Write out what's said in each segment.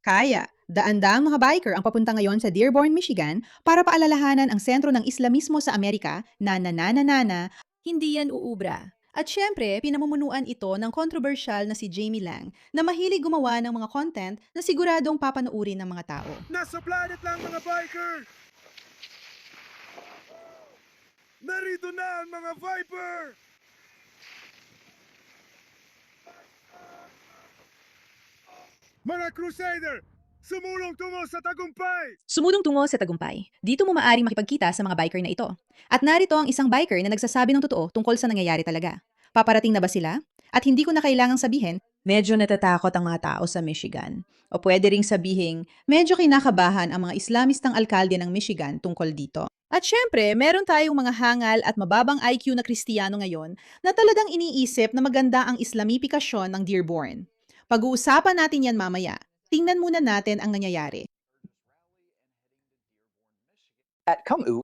Kaya, daan-daang mga biker ang papunta ngayon sa Dearborn, Michigan para paalalahanan ang sentro ng Islamismo sa Amerika na nananana. Hindi yan uubra. At syempre, pinamumunuan ito ng kontrobersyal na si Jamie Lang na mahilig gumawa ng mga content na siguradong papanoorin ng mga tao. Nasa planet lang mga biker! Narito na ang mga Viper! Mga Crusader! Sumulong tungo sa tagumpay! Sumulong tungo sa tagumpay. Dito mo maaring makipagkita sa mga biker na ito. At narito ang isang biker na nagsasabi ng totoo tungkol sa nangyayari talaga. Paparating na ba sila? At hindi ko na kailangang sabihin, medyo natatakot ang mga tao sa Michigan. O pwede ring sabihing, medyo kinakabahan ang mga Islamistang alkalde ng Michigan tungkol dito. At syempre, meron tayong mga hangal at mababang IQ na Kristiyano ngayon na talagang iniisip na maganda ang Islamipikasyon ng Dearborn. Pag-uusapan natin yan mamaya. Tingnan muna natin ang nangyayari. At Kamu,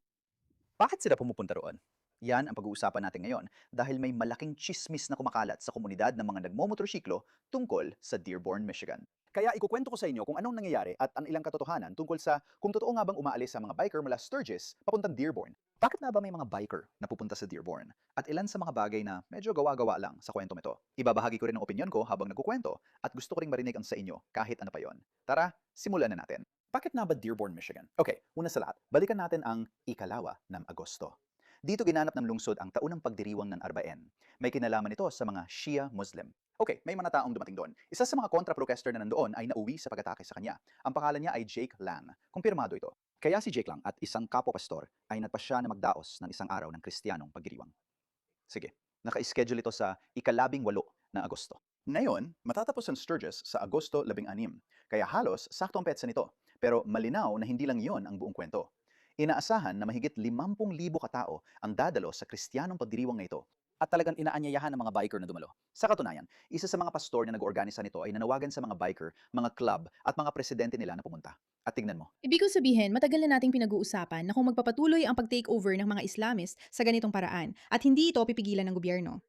bakit sila pumupunta roon? Yan ang pag-uusapan natin ngayon dahil may malaking chismis na kumakalat sa komunidad ng mga nagmomotorsiklo tungkol sa Dearborn, Michigan. Kaya ikukwento ko sa inyo kung anong nangyayari at ang ilang katotohanan tungkol sa kung totoo nga bang umaalis sa mga biker mula Sturgis papuntang Dearborn. Bakit nga ba may mga biker na pupunta sa Dearborn? At ilan sa mga bagay na medyo gawa-gawa lang sa kwentong ito. Ibabahagi ko rin ang opinion ko habang nagkukwento at gusto ko ring marinig ang sa inyo kahit ano pa yon. Tara, simulan na natin. Bakit nga ba Dearborn, Michigan? Okay, una sa lahat, balikan natin ang ikalawa ng Agosto. Dito ginanap ng lungsod ang taunang pagdiriwang ng Arbaen. May kinalaman ito sa mga Shia Muslim. Okay, may mga taong dumating doon. Isa sa mga kontra-protester na nandoon ay nauwi sa pag-atake sa kanya. Ang pangalan niya ay Jake Lang. Kumpirmado ito. Kaya si Jake Lang at isang kapwa-pastor ay nagpasya na magdaos ng isang araw ng Kristiyanong pagdiriwang. Sige, naka-schedule ito sa ikalabing-walo ng Agosto. Ngayon, matatapos ang Sturgis sa Agosto 16, kaya halos sakto ang petsa nito. Pero malinaw na hindi lang iyon ang buong kwento. Inaasahan na mahigit 50,000 katao ang dadalo sa Kristiyanong pagdiriwang na ito at talagang inaanyayahan ng mga biker na dumalo. Sa katunayan, isa sa mga pastor na nag-oorganisa nito ay nanawagan sa mga biker, mga club at mga presidente nila na pumunta. At tingnan mo, Ibig ko sabihin, matagal na nating pinag-uusapan na kung magpapatuloy ang pag-takeover ng mga Islamist sa ganitong paraan at hindi ito pipigilan ng gobyerno.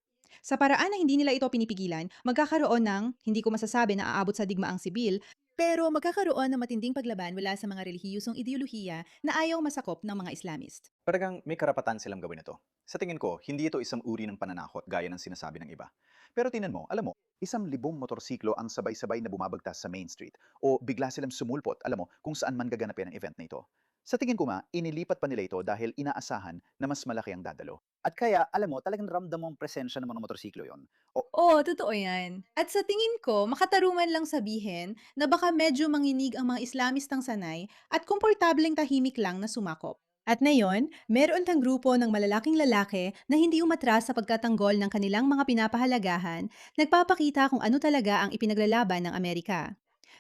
Sa paraan na hindi nila ito pinipigilan, magkakaroon ng, hindi ko masasabi na aabot sa digmaang sibil, pero magkakaroon ng matinding paglaban mula sa mga relihiyosong ideolohiya na ayaw masakop ng mga Islamist. talagang may karapatan silang gawin ito. Sa tingin ko, hindi ito isang uri ng pananakot gaya ng sinasabi ng iba. Pero tingnan mo, alam mo, 1,000 motorsiklo ang sabay-sabay na bumabagtas sa Main Street o bigla silang sumulpot, alam mo, kung saan man gaganapin ang event na ito. Sa tingin ko nga, inilipat pa nila ito dahil inaasahan na mas malaki ang dadalo. At kaya, alam mo, talagang ramdam mo ang presensya ng mga motorsiklo yon. O Oo, totoo yan. At sa tingin ko, makatarungan lang sabihin na baka medyo manginig ang mga Islamistang sanay at komportableng tahimik lang na sumakop. At ngayon, meron kang grupo ng malalaking lalaki na hindi umatras sa pagkatanggol ng kanilang mga pinapahalagahan, nagpapakita kung ano talaga ang ipinaglalaban ng Amerika.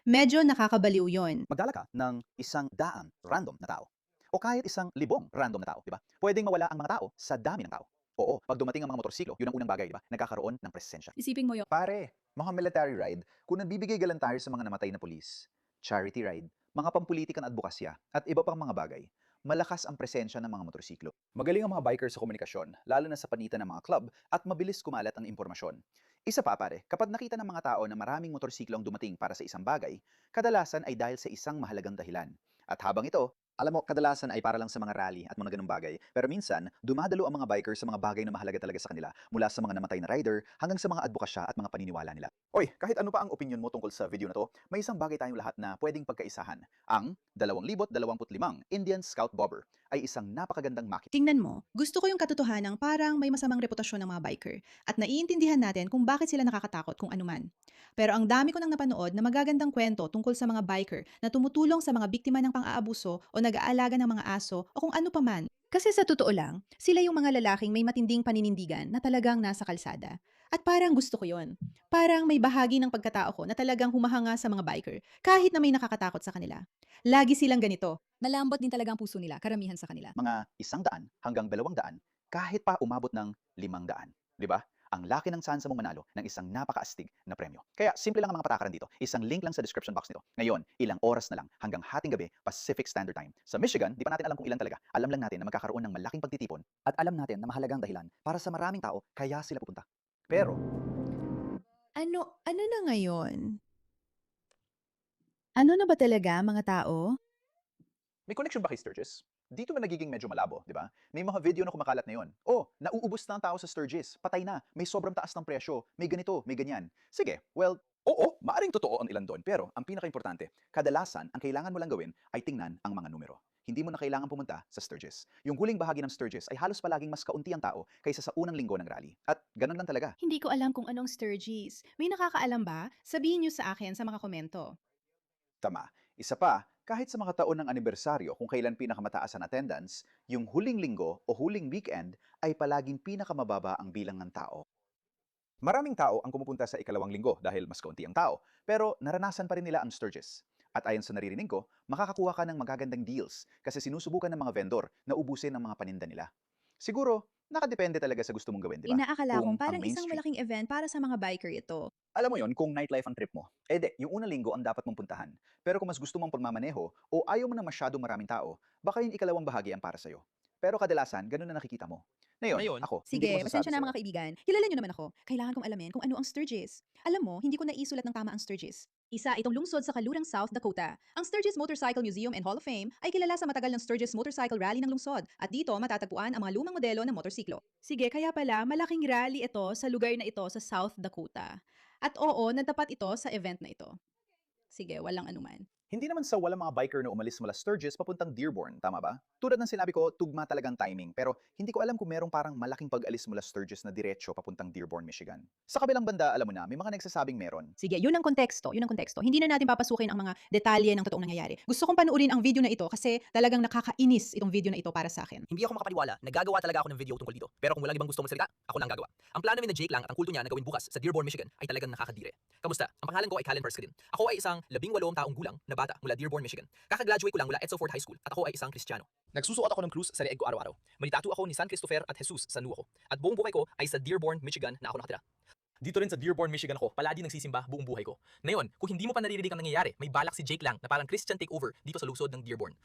Medyo nakakabaliw yon. magdala ka ng 100 random na tao. O kahit 1,000 random na tao, di ba? Pwedeng mawala ang mga tao sa dami ng tao. Oo, pag dumating ang mga motorsiklo, yun ang unang bagay, di ba? Nagkakaroon ng presensya. Isipin mo yon. Pare, mga military ride, kung nagbibigay galang tayo sa mga namatay na pulis, charity ride, mga pampulitika na advokasya, at iba pang mga bagay, malakas ang presensya ng mga motorsiklo. Magaling ang mga biker sa komunikasyon, lalo na sa panitan ng mga club, at mabilis kumalat ang impormasyon. Isa pa pare, kapag nakita ng mga tao na maraming motorsiklo ang dumating para sa isang bagay, kadalasan ay dahil sa isang mahalagang dahilan. At habang ito, alam mo, kadalasan ay para lang sa mga rally at mga ganung bagay. Pero minsan, dumadalo ang mga biker sa mga bagay na mahalaga talaga sa kanila, mula sa mga namatay na rider hanggang sa mga advokasya at mga paniniwala nila. Oy, kahit ano pa ang opinion mo tungkol sa video na to, may isang bagay tayong lahat na pwedeng pagkaisahan. Ang 2025 Indian Scout Bobber ay isang napakagandang makina. Tingnan mo, gusto ko yung katotohanang parang may masamang reputasyon ng mga biker at naiintindihan natin kung bakit sila nakakatakot kung anuman. Pero ang dami ko nang napanood na magagandang kwento tungkol sa mga biker na tumutulong sa mga biktima ng pang-aabuso o nag-aalaga ng mga aso o kung ano paman. Kasi sa totoo lang, sila yung mga lalaking may matinding paninindigan na talagang nasa kalsada. At parang gusto ko yon. Parang may bahagi ng pagkatao ko na talagang humahanga sa mga biker kahit na may nakakatakot sa kanila. Lagi silang ganito. Malambot din talaga ang puso nila, karamihan sa kanila. Mga 100 hanggang 200, kahit pa umabot ng 500. Di ba? Ang laki ng tsansa mong manalo ng isang napakaastig na premyo. Kaya simple lang ang mga patakaran dito. Isang link lang sa description box nito. Ngayon, ilang oras na lang hanggang hating gabi Pacific Standard Time. Sa Michigan, di pa natin alam kung ilan talaga. Alam lang natin na magkakaroon ng malaking pagtitipon at alam natin na mahalagang dahilan para sa maraming tao kaya sila pupunta. Pero Ano na ngayon? Ano na ba talaga mga tao? May connection ba kay Sturgis? Dito na nagiging medyo malabo, di ba? May mga video na kumakalat na yon. Oh, nauubos na ang tao sa Sturgis. Patay na. May sobrang taas ng presyo. May ganito, may ganyan. Sige, well, oo, maaring totoo ang ilan doon. Pero ang pinaka-importante, kadalasan, ang kailangan mo lang gawin ay tingnan ang mga numero. Hindi mo na kailangan pumunta sa Sturgis. Yung huling bahagi ng Sturgis ay halos palaging mas kaunti ang tao kaysa sa unang linggo ng rally. At ganun lang talaga. Hindi ko alam kung anong Sturgis. May nakakaalam ba? Sabihin niyo sa akin sa mga komento. Tama. Isa pa, kahit sa mga taon ng anibersaryo kung kailan pinakamataas ang attendance, yung huling linggo o huling weekend ay palaging pinakamababa ang bilang ng tao. Maraming tao ang pumupunta sa ikalawang linggo dahil mas kaunti ang tao, pero naranasan pa rin nila ang Sturgis. At ayon sa naririnig ko, makakakuha ka ng magagandang deals kasi sinusubukan ng mga vendor na ubusin ang mga paninda nila. Siguro, nakadepende talaga sa gusto mong gawin, di ba? Inaakala Kung kong ang parang Main isang Street, malaking event para sa mga biker ito. alam mo yon kung nightlife ang trip mo. Yung unang linggo ang dapat mong puntahan. Pero kung mas gusto mong pagmamaneho o ayaw mo na masyadong maraming tao, baka yung ikalawang bahagi ang para sa'yo. Pero kadalasan, ganun na nakikita mo. Ngayon, ako, hindi ko Sige, masasabi pasensya na sa'yo. mga kaibigan. Kilala niyo naman ako. Kailangan kong alamin kung ano ang Sturgis. Alam mo, hindi ko naisulat ng tama ang Sturgis. Isa itong lungsod sa kalurang South Dakota. Ang Sturgis Motorcycle Museum and Hall of Fame ay kilala sa matagal ng Sturgis Motorcycle Rally ng lungsod at dito matatagpuan ang mga lumang modelo ng motorsiklo. Sige, kaya pala malaking rally ito sa lugar na ito sa South Dakota. At oo, natapat ito sa event na ito. Sige, walang anuman. Hindi naman sa walang mga biker na umalis mula Sturgis papuntang Dearborn, tama ba? Tulad ng sinabi ko, tugma talagang timing, pero hindi ko alam kung merong parang malaking pag-alis mula Sturgis na diretsyo papuntang Dearborn, Michigan. Sa kabilang banda, alam mo na, may mga nagsasabing meron. Sige, yun ang konteksto, yun ang konteksto. Hindi na natin papasukin ang mga detalye ng totoong nangyayari. Gusto kong panuorin ang video na ito kasi talagang nakakainis itong video na ito para sa akin. Hindi ako makapaniwala na gagawa talaga ako ng video tungkol dito. Pero kung walang ibang gusto magsalita, ako lang gagawa. Ang plano namin na Jake lang at ang kulto niya na gawin bukas sa Dearborn, Michigan ay talagang nakakadire. Kamusta? Ang pangalan ko ay Callen Perskedin. Ako ay isang 18 taong gulang na bata mula Dearborn, Michigan. Kakagraduate ko lang mula Edsel Ford High School at ako ay isang Kristiyano. Nagsusuot ako ng krus sa leeg ko araw-araw. Manitatu ako ni San Christopher at Jesus sa noo ko. At buong buhay ko ay sa Dearborn, Michigan na ako nakatira. Dito rin sa Dearborn, Michigan ako, palagi nagsisimba buong buhay ko. Ngayon, kung hindi mo pa naririnig ang nangyayari, may balak si Jake lang na parang Christian takeover dito sa lungsod ng Dearborn.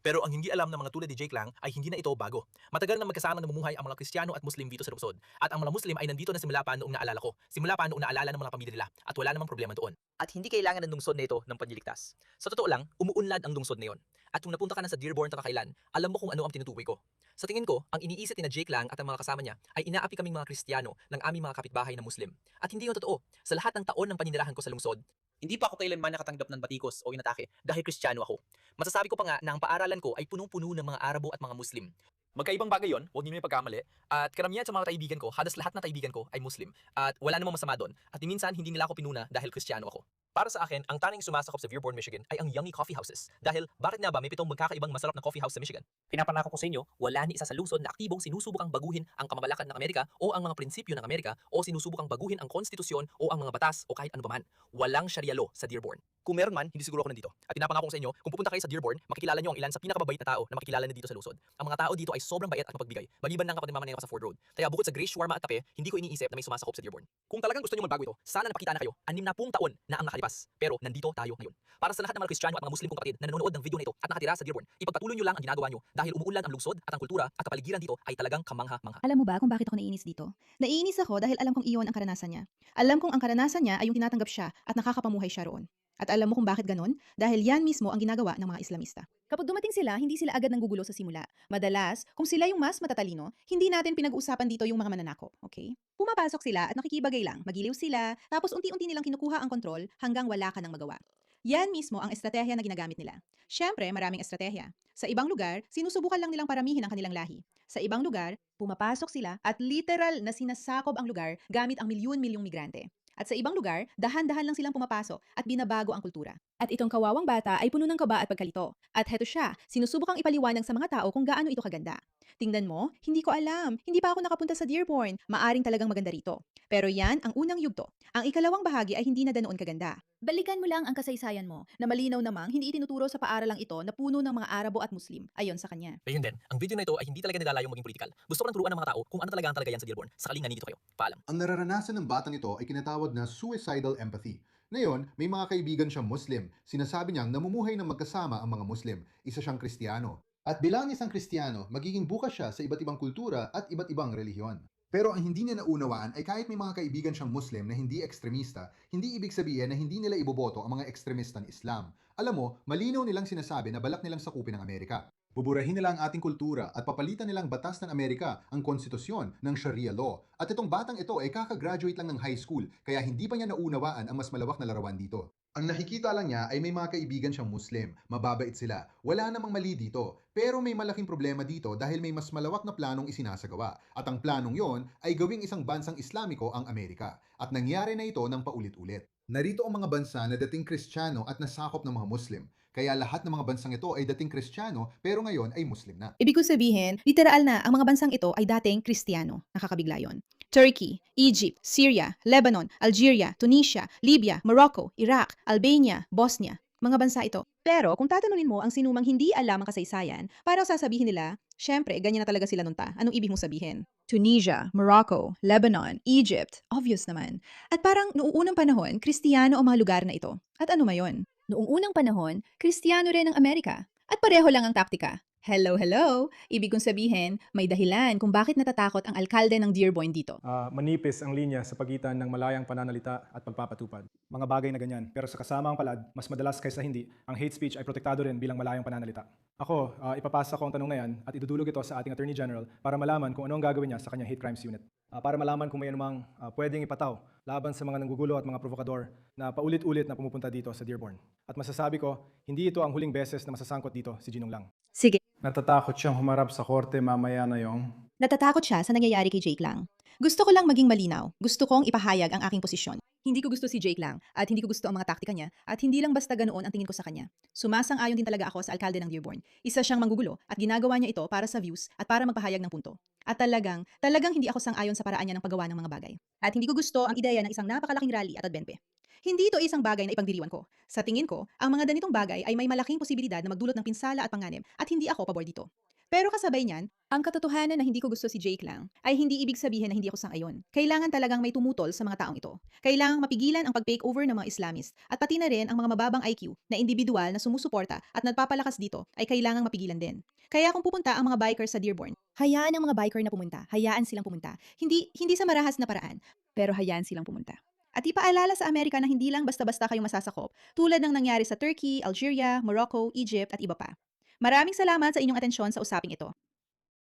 Pero ang hindi alam ng mga tulad ni Jake lang ay hindi na ito bago. Matagal na magkasama namumuhay ang mga Kristiyano at Muslim dito sa lungsod. At ang mga Muslim ay nandito na simula pa noong naalala ko. Simula pa noong naalala ng mga pamilya nila. At wala namang problema doon. At hindi kailangan ng lungsod na ito ng panliligtas. Sa totoo lang, umuunlad ang lungsod na yon. At kung napunta ka na sa Dearborn kakailan, alam mo kung ano ang tinutukoy ko. Sa tingin ko, ang iniisip ni na Jake lang at ang mga kasama niya ay inaapi kaming mga Kristiyano ng aming mga kapitbahay na Muslim. At hindi yun totoo. Sa lahat ng taon ng paninirahan ko sa lungsod, hindi pa ako kailanman nakatanggap ng batikos o inatake dahil Kristiyano ako. Masasabi ko pa nga na ang paaralan ko ay punong-puno ng mga Arabo at mga Muslim. Magkaibang bagay yon, huwag niyo may pagkamali. At karamihan sa mga kaibigan ko, halos lahat na kaibigan ko ay Muslim. At wala namang masama doon. At minsan hindi nila ako pinuna dahil Kristiyano ako. Para sa akin, ang tanging sumasakop sa Dearborn, Michigan ay ang Yummy Coffee Houses. Dahil bakit nga ba may 7 magkakaibang masarap na coffee house sa Michigan? Pinapangako ko sa inyo, wala ni isa sa lungsod na aktibong sinusubukang baguhin ang pamamalakad ng Amerika o ang mga prinsipyo ng Amerika o sinusubukang baguhin ang konstitusyon o ang mga batas o kahit ano paman. Walang Sharia law sa Dearborn. Kung meron man, hindi siguro ako nandito. At pinapangako ko sa inyo, kung pupunta kayo sa Dearborn, makikilala niyo ang ilan sa pinakamabait na tao na makikilala na dito sa lungsod. Ang mga tao dito ay sobrang bait at mapagbigay, maliban lang kapag nagmamaneho ka sa Ford Road. Kaya bukod sa Grace Shawarma at tape, hindi ko iniisip na may sumasakop sa Dearborn. Kung talagang gusto niyo magbago ito, sana napakita na kayo, 60 taon na ang nakalipas. Pero nandito tayo ngayon. Para sa lahat ng mga Kristiyano at mga Muslim kong kapatid na nanonood ng video na ito at nakatira sa Dearborn, ipagpatuloy niyo lang ang ginagawa niyo dahil umuunlad ang lungsod at ang kultura at kapaligiran dito ay talagang kamangha-mangha. Alam mo ba kung bakit ako naiinis dito? Naiinis ako dahil alam kong iyon ang karanasan niya. Alam kong ang karanasan niya ay yung tinatanggap siya at nakakapamuhay siya roon. At alam mo kung bakit ganon? Dahil yan mismo ang ginagawa ng mga Islamista. Kapag dumating sila, hindi sila agad nanggugulo sa simula. Madalas, kung sila yung mas matatalino, hindi natin pinag-uusapan dito yung mga mananakop, okay? Pumapasok sila at nakikibagay lang, magiliw sila, tapos unti-unti nilang kinukuha ang kontrol hanggang wala ka nang magawa. Yan mismo ang estratehiya na ginagamit nila. Siyempre, maraming estratehiya. Sa ibang lugar, sinusubukan lang nilang paramihin ang kanilang lahi. Sa ibang lugar, pumapasok sila at literal na sinasakop ang lugar gamit ang milyon-milyong migrante. At sa ibang lugar, dahan-dahan lang silang pumapasok at binabago ang kultura. At itong kawawang bata ay puno ng kaba at pagkalito. At heto siya, sinusubukang ipaliwanag sa mga tao kung gaano ito kaganda. Tingnan mo, hindi ko alam. Hindi pa ako nakapunta sa Dearborn. Maaring talagang maganda rito. Pero yan ang unang yugto. Ang ikalawang bahagi ay hindi na ganoon kaganda. Balikan mo lang ang kasaysayan mo na malinaw namang hindi itinuturo sa paaralang ito na puno ng mga Arabo at Muslim ayon sa kanya. Ayun din, ang video na ito ay hindi talaga nilalayong maging political. Gusto ko lang turuan ng mga tao kung ano talaga ang talagayan sa Dearborn. Sakaling nandito kayo. Paalam. Ang nararanasan ng batang ito ay kinatawag na suicidal empathy. Ngayon, may mga kaibigan siyang Muslim. Sinasabi niyang namumuhay ng magkasama ang mga Muslim. Isa siyang Kristiyano. At bilang isang Kristiyano, magiging bukas siya sa iba't ibang kultura at iba't ibang relihiyon. Pero ang hindi niya naunawaan ay kahit may mga kaibigan siyang Muslim na hindi ekstremista, hindi ibig sabihin na hindi nila iboboto ang mga ekstremista ng Islam. Alam mo, malinaw nilang sinasabi na balak nilang sakupin ang Amerika. Buburahin nila ang ating kultura at papalitan nilang batas ng Amerika ang konstitusyon ng Sharia law. At itong batang ito ay kakagraduate lang ng high school, kaya hindi pa niya naunawaan ang mas malawak na larawan dito. Ang nakikita lang niya ay may mga kaibigan siyang Muslim, mababait sila. Wala namang mali dito, pero may malaking problema dito dahil may mas malawak na planong isinasagawa. At ang planong yon ay gawing isang bansang Islamiko ang Amerika. At nangyari na ito ng paulit-ulit. Narito ang mga bansa na dating Kristiyano at nasakop ng mga Muslim. Kaya lahat ng mga bansang ito ay dating Kristiyano pero ngayon ay Muslim na. Ibig ko sabihin, literal na ang mga bansang ito ay dating Kristiyano. Nakakabigla yon. Turkey, Egypt, Syria, Lebanon, Algeria, Tunisia, Libya, Morocco, Iraq, Albania, Bosnia. Mga bansa ito. Pero kung tatanungin mo ang sinumang hindi alam ang kasaysayan, parang sasabihin nila, syempre, ganyan na talaga sila nun ta. Anong ibig mong sabihin? Tunisia, Morocco, Lebanon, Egypt, obvious naman. At parang noong unang panahon, Kristiyano ang mga lugar na ito. At ano mayon? Noong unang panahon, Kristiyano rin ang Amerika. At pareho lang ang taktika. Hello, hello! Ibig kong sabihin, may dahilan kung bakit natatakot ang alkalde ng Dearborn dito. Manipis ang linya sa pagitan ng malayang pananalita at pagpapatupad. Mga bagay na ganyan. Pero sa kasama ang palad, mas madalas kaysa hindi, ang hate speech ay protektado rin bilang malayang pananalita. Ako, ipapasa ko ang tanong na yan at idudulog ito sa ating Attorney General para malaman kung ano ang gagawin niya sa kanyang hate crimes unit. Para malaman kung may anumang pwedeng ipataw laban sa mga nanggugulo at mga provokador na paulit-ulit na pumupunta dito sa Dearborn. At masasabi ko, hindi ito ang huling beses na masasangkot dito si Ginong Lang. Sige, Natatakot siyang humarap sa korte mamaya na yung... natatakot siya sa nangyayari kay Jake Lang. Gusto ko lang maging malinaw. Gusto kong ipahayag ang aking posisyon. Hindi ko gusto si Jake Lang at hindi ko gusto ang mga taktika niya at hindi lang basta ganoon ang tingin ko sa kanya. Sumasang-ayon din talaga ako sa alkalde ng Dearborn. Isa siyang manggugulo at ginagawa niya ito para sa views at para magpahayag ng punto. At talagang hindi ako sang-ayon sa paraan niya ng paggawa ng mga bagay. At hindi ko gusto ang ideya ng isang napakalaking rally at adbenpe. Hindi ito isang bagay na ipagdiriwan ko. Sa tingin ko, ang mga ganitong bagay ay may malaking posibilidad na magdulot ng pinsala at panganib at hindi ako pabor dito. Pero kasabay niyan, ang katotohanan na hindi ko gusto si Jake Lang ay hindi ibig sabihin na hindi ako sang-ayon. Kailangan talagang may tumutol sa mga taong ito. Kailangang mapigilan ang pag-take over ng mga Islamist at pati na rin ang mga mababang IQ na individual na sumusuporta at nagpapalakas dito ay kailangang mapigilan din. Kaya kung pupunta ang mga bikers sa Dearborn, hayaan ang mga biker na pumunta. Hayaan silang pumunta. Hindi sa marahas na paraan, pero hayaan silang pumunta. At ipaalala sa Amerika na hindi lang basta-basta kayong masasakop tulad ng nangyari sa Turkey, Algeria, Morocco, Egypt at iba pa. Maraming salamat sa inyong atensyon sa usaping ito.